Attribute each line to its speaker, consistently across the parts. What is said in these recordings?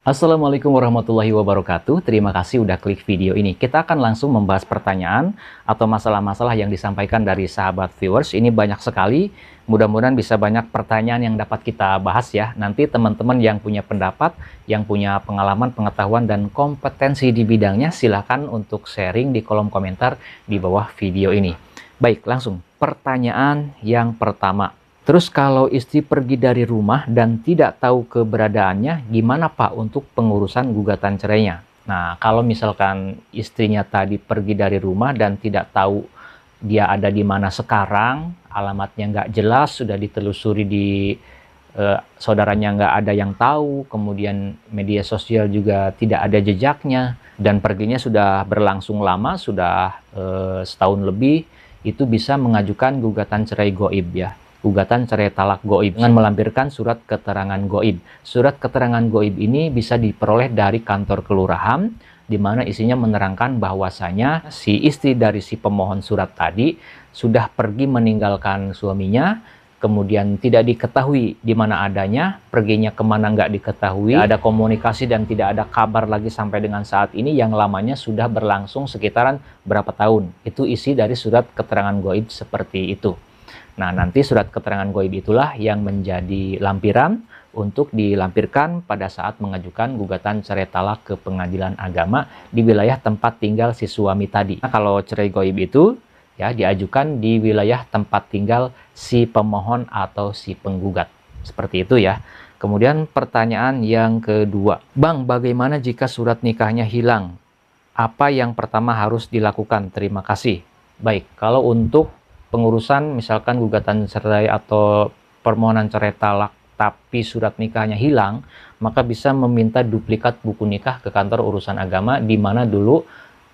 Speaker 1: Assalamualaikum warahmatullahi wabarakatuh. Terima kasih udah klik video ini. Kita akan langsung membahas pertanyaan atau masalah-masalah yang disampaikan dari sahabat viewers. Ini banyak sekali. Mudah-mudahan bisa banyak pertanyaan yang dapat kita bahas ya. Nanti teman-teman yang punya pendapat, yang punya pengalaman, pengetahuan, dan kompetensi di bidangnya, silakan untuk sharing di kolom komentar di bawah video ini. Baik, langsung. Pertanyaan yang pertama. Terus kalau istri pergi dari rumah dan tidak tahu keberadaannya, gimana Pak untuk pengurusan gugatan cerainya? Nah, kalau misalkan istrinya tadi pergi dari rumah dan tidak tahu dia ada di mana sekarang, alamatnya nggak jelas, sudah ditelusuri di saudaranya nggak ada yang tahu, kemudian media sosial juga tidak ada jejaknya, dan perginya sudah berlangsung lama, sudah setahun lebih, itu bisa mengajukan gugatan cerai goib ya. Gugatan cerai talak goib dengan melampirkan surat keterangan goib. Surat keterangan goib ini bisa diperoleh dari kantor kelurahan, di mana isinya menerangkan bahwasanya si istri dari si pemohon surat tadi sudah pergi meninggalkan suaminya, kemudian tidak diketahui di mana adanya, perginya kemana nggak diketahui, tidak ada komunikasi dan tidak ada kabar lagi sampai dengan saat ini, yang lamanya sudah berlangsung sekitaran berapa tahun. Itu isi dari surat keterangan goib seperti itu. Nah, nanti surat keterangan goib itulah yang menjadi lampiran untuk dilampirkan pada saat mengajukan gugatan cerai talak ke pengadilan agama di wilayah tempat tinggal si suami tadi. Nah, kalau cerai goib itu ya diajukan di wilayah tempat tinggal si pemohon atau si penggugat. Seperti itu ya. Kemudian pertanyaan yang kedua. Bang, bagaimana jika surat nikahnya hilang? Apa yang pertama harus dilakukan? Terima kasih. Baik, kalau untuk pengurusan misalkan gugatan cerai atau permohonan cerai talak tapi surat nikahnya hilang, maka bisa meminta duplikat buku nikah ke kantor urusan agama di mana dulu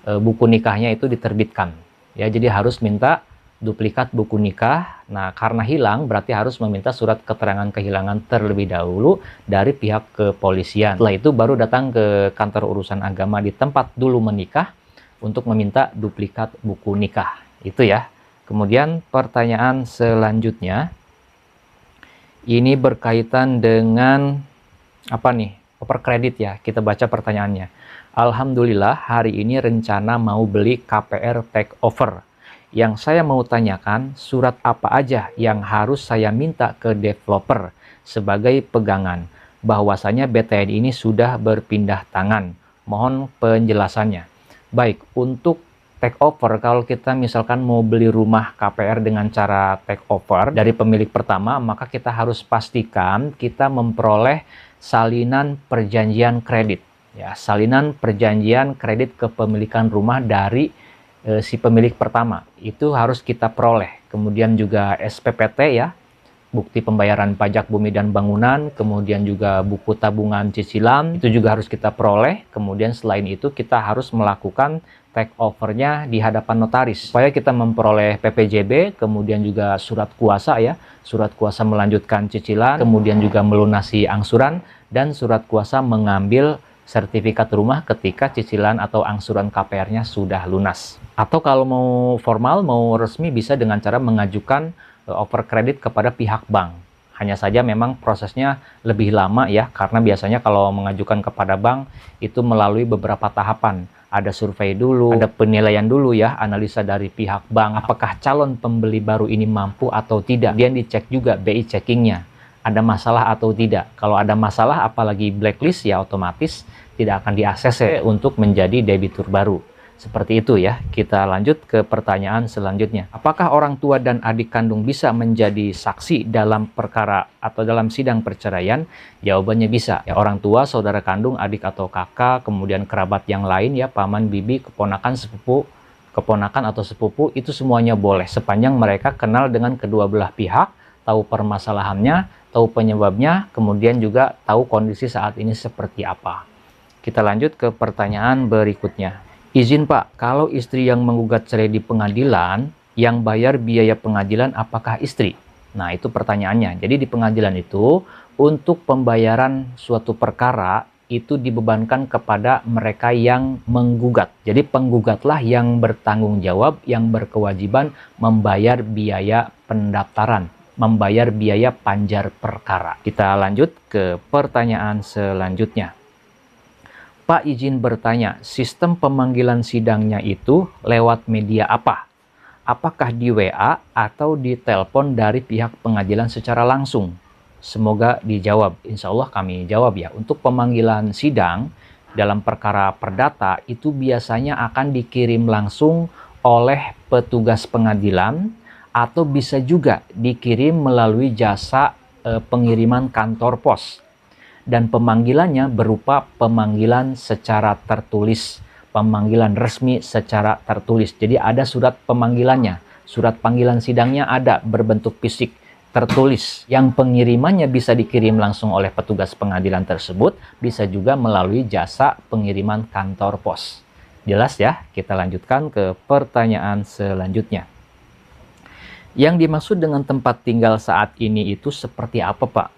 Speaker 1: buku nikahnya itu diterbitkan. Ya, jadi harus minta duplikat buku nikah. Nah, karena hilang berarti harus meminta surat keterangan kehilangan terlebih dahulu dari pihak kepolisian. Setelah itu baru datang ke kantor urusan agama di tempat dulu menikah untuk meminta duplikat buku nikah. Itu ya. Kemudian pertanyaan selanjutnya, ini berkaitan dengan apa nih? Overkredit ya, kita baca pertanyaannya. Alhamdulillah hari ini rencana mau beli KPR take over. Yang saya mau tanyakan, surat apa aja yang harus saya minta ke developer sebagai pegangan bahwasanya BTN ini sudah berpindah tangan. Mohon penjelasannya. Baik, untuk take over, kalau kita misalkan mau beli rumah KPR dengan cara take over dari pemilik pertama, maka kita harus pastikan kita memperoleh salinan perjanjian kredit. Ya, salinan perjanjian kredit kepemilikan rumah dari si pemilik pertama. Itu harus kita peroleh. Kemudian juga SPPT ya, bukti pembayaran pajak bumi dan bangunan, kemudian juga buku tabungan cicilan, itu juga harus kita peroleh. Kemudian selain itu kita harus melakukan take over-nya di hadapan notaris supaya kita memperoleh PPJB, kemudian juga surat kuasa ya, surat kuasa melanjutkan cicilan, kemudian juga melunasi angsuran, dan surat kuasa mengambil sertifikat rumah ketika cicilan atau angsuran KPR-nya sudah lunas. Atau kalau mau formal, mau resmi, bisa dengan cara mengajukan overkredit kepada pihak bank. Hanya saja memang prosesnya lebih lama ya, karena biasanya kalau mengajukan kepada bank itu melalui beberapa tahapan. Ada survei dulu, ada penilaian dulu ya, analisa dari pihak bank, apakah calon pembeli baru ini mampu atau tidak. Kemudian dicek juga BI checkingnya, ada masalah atau tidak. Kalau ada masalah, apalagi blacklist, ya otomatis tidak akan diakses untuk menjadi debitur baru. Seperti itu ya. Kita lanjut ke pertanyaan selanjutnya. Apakah orang tua dan adik kandung bisa menjadi saksi dalam perkara atau dalam sidang perceraian? Jawabannya bisa. Ya, orang tua, saudara kandung, adik atau kakak, kemudian kerabat yang lain ya, paman, bibi, keponakan, sepupu, keponakan atau sepupu, itu semuanya boleh sepanjang mereka kenal dengan kedua belah pihak, tahu permasalahannya, tahu penyebabnya, kemudian juga tahu kondisi saat ini seperti apa. Kita lanjut ke pertanyaan berikutnya. Izin Pak, kalau istri yang menggugat cerai di pengadilan, yang bayar biaya pengadilan apakah istri? Nah, itu pertanyaannya. Jadi di pengadilan itu, untuk pembayaran suatu perkara, itu dibebankan kepada mereka yang menggugat. Jadi penggugatlah yang bertanggung jawab, yang berkewajiban membayar biaya pendaftaran, membayar biaya panjar perkara. Kita lanjut ke pertanyaan selanjutnya. Pak izin bertanya, sistem pemanggilan sidangnya itu lewat media apa? Apakah di WA atau di telepon dari pihak pengadilan secara langsung? Semoga dijawab. Insya Allah kami jawab ya. Untuk pemanggilan sidang dalam perkara perdata itu biasanya akan dikirim langsung oleh petugas pengadilan atau bisa juga dikirim melalui jasa pengiriman kantor pos. Dan pemanggilannya berupa pemanggilan secara tertulis, pemanggilan resmi secara tertulis. Jadi ada surat pemanggilannya, surat panggilan sidangnya ada berbentuk fisik, tertulis. Yang pengirimannya bisa dikirim langsung oleh petugas pengadilan tersebut, bisa juga melalui jasa pengiriman kantor pos. Jelas ya? Kita lanjutkan ke pertanyaan selanjutnya. Yang dimaksud dengan tempat tinggal saat ini itu seperti apa, Pak?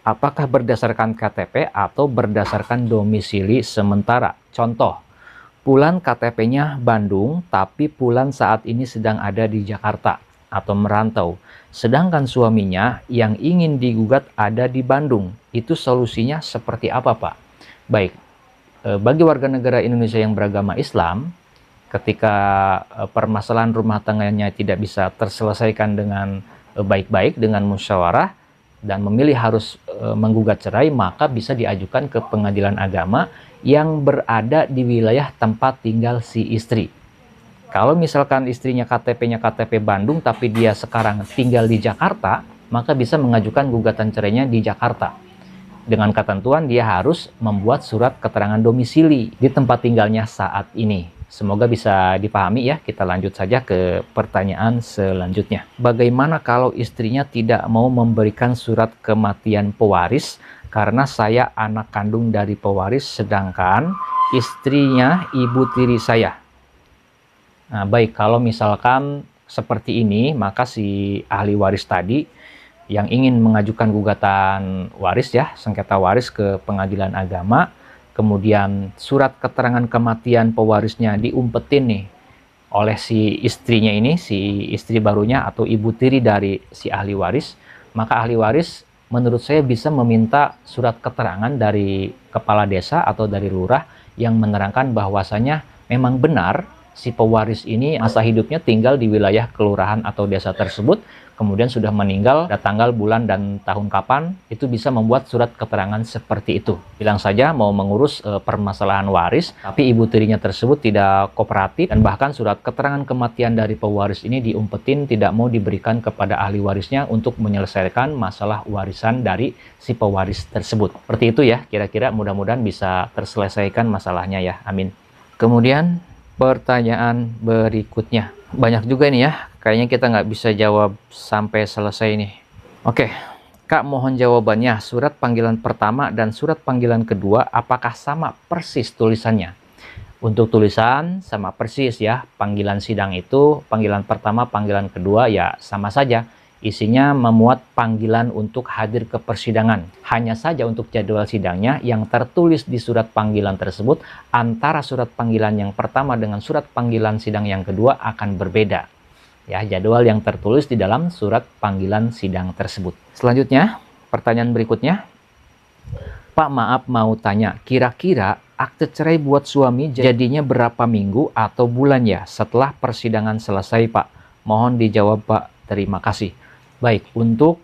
Speaker 1: Apakah berdasarkan KTP atau berdasarkan domisili sementara? Contoh, Pulan KTP-nya Bandung, tapi Pulan saat ini sedang ada di Jakarta atau merantau. Sedangkan suaminya yang ingin digugat ada di Bandung. Itu solusinya seperti apa, Pak? Baik, bagi warga negara Indonesia yang beragama Islam, ketika permasalahan rumah tangganya tidak bisa terselesaikan dengan baik-baik, dengan musyawarah, dan memilih harus menggugat cerai, maka bisa diajukan ke pengadilan agama yang berada di wilayah tempat tinggal si istri. Kalau misalkan istrinya KTP-nya KTP Bandung tapi dia sekarang tinggal di Jakarta, maka bisa mengajukan gugatan cerainya di Jakarta. Dengan ketentuan dia harus membuat surat keterangan domisili di tempat tinggalnya saat ini. Semoga bisa dipahami ya. Kita lanjut saja ke pertanyaan selanjutnya. Bagaimana kalau istrinya tidak mau memberikan surat kematian pewaris karena saya anak kandung dari pewaris sedangkan istrinya ibu tiri saya? Nah, baik, kalau misalkan seperti ini, maka si ahli waris tadi yang ingin mengajukan gugatan waris ya, sengketa waris ke pengadilan agama, kemudian surat keterangan kematian pewarisnya diumpetin nih oleh si istrinya ini, si istri barunya atau ibu tiri dari si ahli waris, maka ahli waris menurut saya bisa meminta surat keterangan dari kepala desa atau dari lurah yang menerangkan bahwasanya memang benar si pewaris ini masa hidupnya tinggal di wilayah kelurahan atau desa tersebut, kemudian sudah meninggal, ada tanggal, bulan, dan tahun kapan, itu bisa membuat surat keterangan seperti itu. Bilang saja mau mengurus permasalahan waris, tapi ibu tirinya tersebut tidak kooperatif, dan bahkan surat keterangan kematian dari pewaris ini diumpetin tidak mau diberikan kepada ahli warisnya untuk menyelesaikan masalah warisan dari si pewaris tersebut. Seperti itu ya, kira-kira mudah-mudahan bisa terselesaikan masalahnya ya, amin. Kemudian pertanyaan berikutnya. Banyak juga nih ya, kayaknya kita nggak bisa jawab sampai selesai nih. Oke, Kak mohon jawabannya, surat panggilan pertama dan surat panggilan kedua apakah sama persis tulisannya? Untuk tulisan sama persis ya, panggilan sidang itu, panggilan pertama, panggilan kedua ya sama saja. Isinya memuat panggilan untuk hadir ke persidangan. Hanya saja untuk jadwal sidangnya yang tertulis di surat panggilan tersebut antara surat panggilan yang pertama dengan surat panggilan sidang yang kedua akan berbeda. Ya, jadwal yang tertulis di dalam surat panggilan sidang tersebut. Selanjutnya, pertanyaan berikutnya. Pak maaf mau tanya, kira-kira akte cerai buat suami jadinya berapa minggu atau bulan ya setelah persidangan selesai, Pak? Mohon dijawab, Pak. Terima kasih. Baik, untuk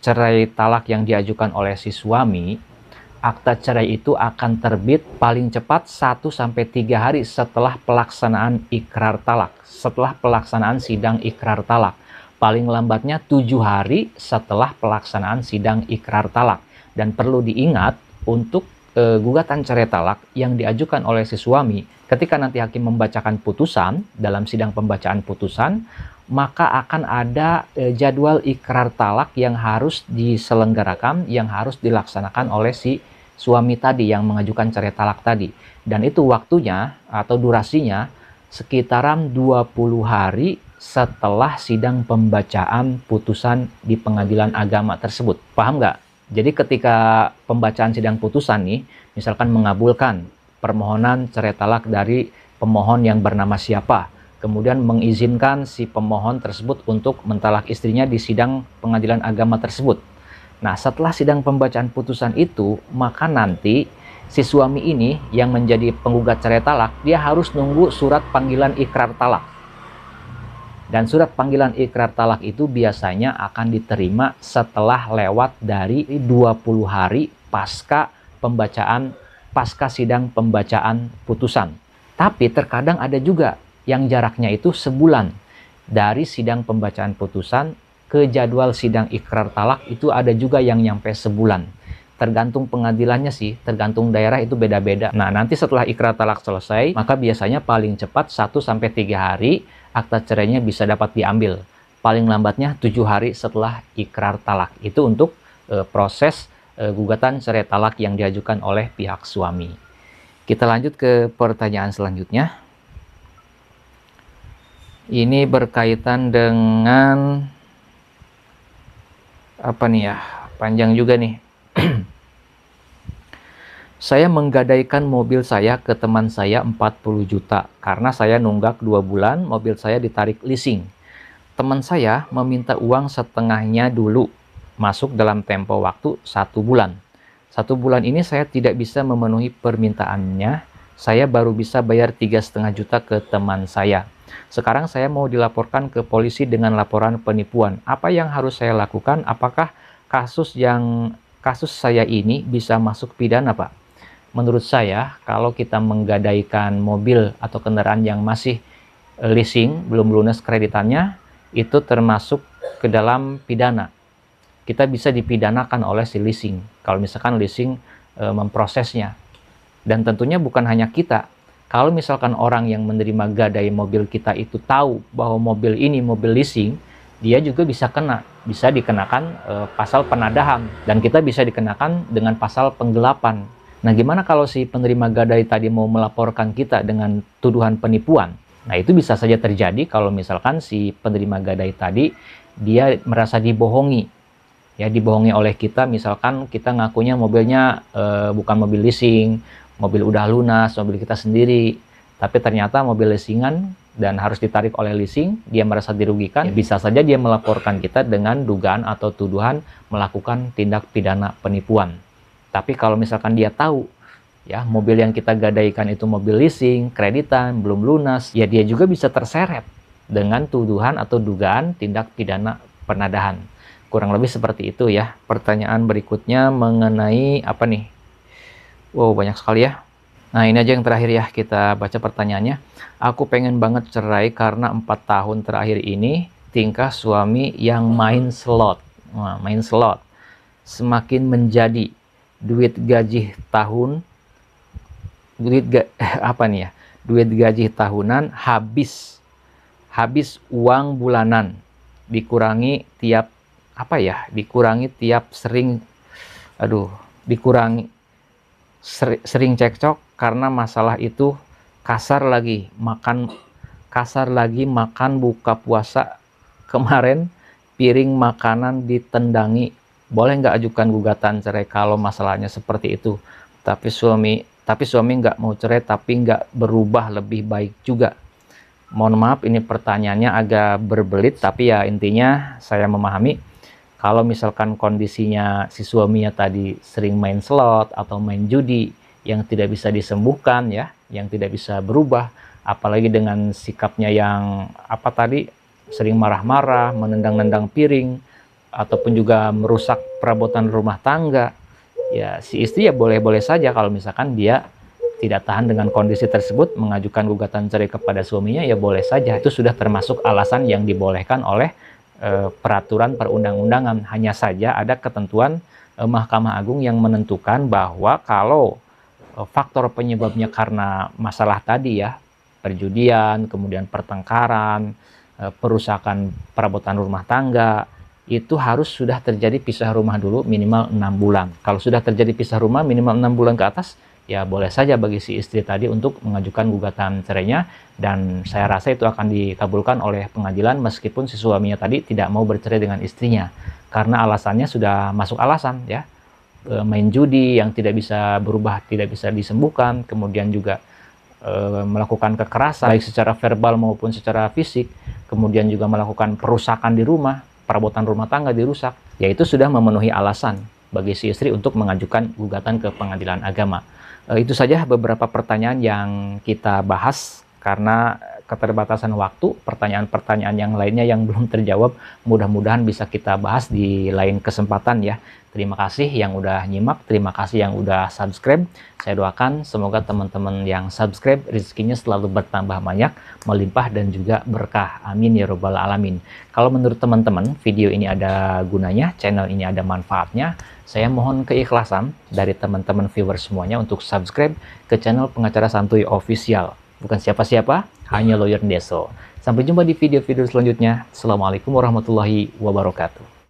Speaker 1: cerai talak yang diajukan oleh si suami, akta cerai itu akan terbit paling cepat 1-3 hari setelah pelaksanaan ikrar talak, setelah pelaksanaan sidang ikrar talak. Paling lambatnya 7 hari setelah pelaksanaan sidang ikrar talak. Dan perlu diingat untuk gugatan cerai talak yang diajukan oleh si suami, ketika nanti hakim membacakan putusan, dalam sidang pembacaan putusan, maka akan ada jadwal ikrar talak yang harus diselenggarakan, yang harus dilaksanakan oleh si suami tadi yang mengajukan cerai talak tadi. Dan itu waktunya atau durasinya sekitaran 20 hari setelah sidang pembacaan putusan di pengadilan agama tersebut. Paham nggak? Jadi ketika pembacaan sidang putusan nih, misalkan mengabulkan permohonan cerai talak dari pemohon yang bernama siapa, kemudian mengizinkan si pemohon tersebut untuk mentalak istrinya di sidang pengadilan agama tersebut. Nah, setelah sidang pembacaan putusan itu, maka nanti si suami ini yang menjadi penggugat cerai talak, dia harus nunggu surat panggilan ikrar talak. Dan surat panggilan ikrar talak itu biasanya akan diterima setelah lewat dari 20 hari pasca sidang pembacaan putusan. Tapi terkadang ada juga yang jaraknya itu sebulan. Dari sidang pembacaan putusan ke jadwal sidang ikrar talak itu ada juga yang nyampe sebulan. Tergantung pengadilannya sih, tergantung daerah itu beda-beda. Nah, nanti setelah ikrar talak selesai, maka biasanya paling cepat 1-3 hari akta cerainya bisa dapat diambil. Paling lambatnya 7 hari setelah ikrar talak. Itu untuk proses gugatan cerai talak yang diajukan oleh pihak suami. Kita lanjut ke pertanyaan selanjutnya. Ini berkaitan dengan apa nih ya? Panjang juga nih. Saya menggadaikan mobil saya ke teman saya 40 juta karena saya nunggak 2 bulan mobil saya ditarik leasing. Teman saya meminta uang setengahnya dulu masuk dalam tempo waktu 1 bulan. 1 bulan ini saya tidak bisa memenuhi permintaannya. Saya baru bisa bayar 3,5 juta ke teman saya. Sekarang saya mau dilaporkan ke polisi dengan laporan penipuan. Apa yang harus saya lakukan? Apakah kasus saya ini bisa masuk pidana, Pak? Menurut saya, kalau kita menggadaikan mobil atau kendaraan yang masih leasing, belum lunas kreditannya, itu termasuk ke dalam pidana. Kita bisa dipidanakan oleh si leasing, kalau misalkan leasing memprosesnya. Dan tentunya bukan hanya kita. Kalau misalkan orang yang menerima gadai mobil kita itu tahu bahwa mobil ini mobil leasing, dia juga bisa dikenakan pasal penadahan, dan kita bisa dikenakan dengan pasal penggelapan. Nah, gimana kalau si penerima gadai tadi mau melaporkan kita dengan tuduhan penipuan? Nah, itu bisa saja terjadi kalau misalkan si penerima gadai tadi dia merasa dibohongi. Ya, dibohongi oleh kita, misalkan kita ngakunya mobilnya bukan mobil leasing, mobil udah lunas, mobil kita sendiri. Tapi ternyata mobil leasingan dan harus ditarik oleh leasing, dia merasa dirugikan. Ya, bisa saja dia melaporkan kita dengan dugaan atau tuduhan melakukan tindak pidana penipuan. Tapi kalau misalkan dia tahu ya mobil yang kita gadaikan itu mobil leasing, kreditan, belum lunas, ya dia juga bisa terseret dengan tuduhan atau dugaan tindak pidana penadahan. Kurang lebih seperti itu ya. Pertanyaan berikutnya mengenai apa nih? Wow, banyak sekali ya. Nah, ini aja yang terakhir ya, kita baca pertanyaannya. Aku pengen banget cerai karena 4 tahun terakhir ini tingkah suami yang main slot. Nah, main slot semakin menjadi duit gaji tahunan habis uang bulanan sering cekcok karena masalah itu. Kasar lagi makan buka puasa kemarin, piring makanan ditendangi. Boleh nggak ajukan gugatan cerai kalau masalahnya seperti itu? Tapi suami nggak mau cerai, tapi nggak berubah lebih baik juga. Mohon maaf, ini pertanyaannya agak berbelit, tapi ya intinya saya memahami kalau misalkan kondisinya si suaminya tadi sering main slot atau main judi yang tidak bisa disembuhkan ya, yang tidak bisa berubah, apalagi dengan sikapnya yang sering marah-marah, menendang-nendang piring, ataupun juga merusak perabotan rumah tangga, ya si istri ya boleh-boleh saja kalau misalkan dia tidak tahan dengan kondisi tersebut mengajukan gugatan cerai kepada suaminya, ya boleh saja. Itu sudah termasuk alasan yang dibolehkan oleh peraturan perundang-undangan. Hanya saja ada ketentuan Mahkamah Agung yang menentukan bahwa kalau faktor penyebabnya karena masalah tadi ya, perjudian, kemudian pertengkaran, perusakan perabotan rumah tangga, itu harus sudah terjadi pisah rumah dulu minimal 6 bulan. Kalau sudah terjadi pisah rumah minimal 6 bulan ke atas, ya boleh saja bagi si istri tadi untuk mengajukan gugatan cerainya, dan saya rasa itu akan dikabulkan oleh pengadilan meskipun si suaminya tadi tidak mau bercerai dengan istrinya. Karena alasannya sudah masuk alasan ya. Main judi yang tidak bisa berubah, tidak bisa disembuhkan, kemudian juga melakukan kekerasan baik secara verbal maupun secara fisik, kemudian juga melakukan perusakan di rumah, perabotan rumah tangga dirusak, yaitu sudah memenuhi alasan bagi si istri untuk mengajukan gugatan ke pengadilan agama. Itu saja beberapa pertanyaan yang kita bahas karena keterbatasan waktu. Pertanyaan-pertanyaan yang lainnya yang belum terjawab mudah-mudahan bisa kita bahas di lain kesempatan ya. Terima kasih yang udah nyimak, terima kasih yang udah subscribe. Saya doakan semoga teman-teman yang subscribe rezekinya selalu bertambah banyak, melimpah dan juga berkah. Amin ya robbal alamin. Kalau menurut teman-teman video ini ada gunanya, channel ini ada manfaatnya, saya mohon keikhlasan dari teman-teman viewers semuanya untuk subscribe ke channel Pengacara Santuy Official. Bukan siapa-siapa, hanya Lawyer Deso. Sampai jumpa di video-video selanjutnya. Assalamualaikum warahmatullahi wabarakatuh.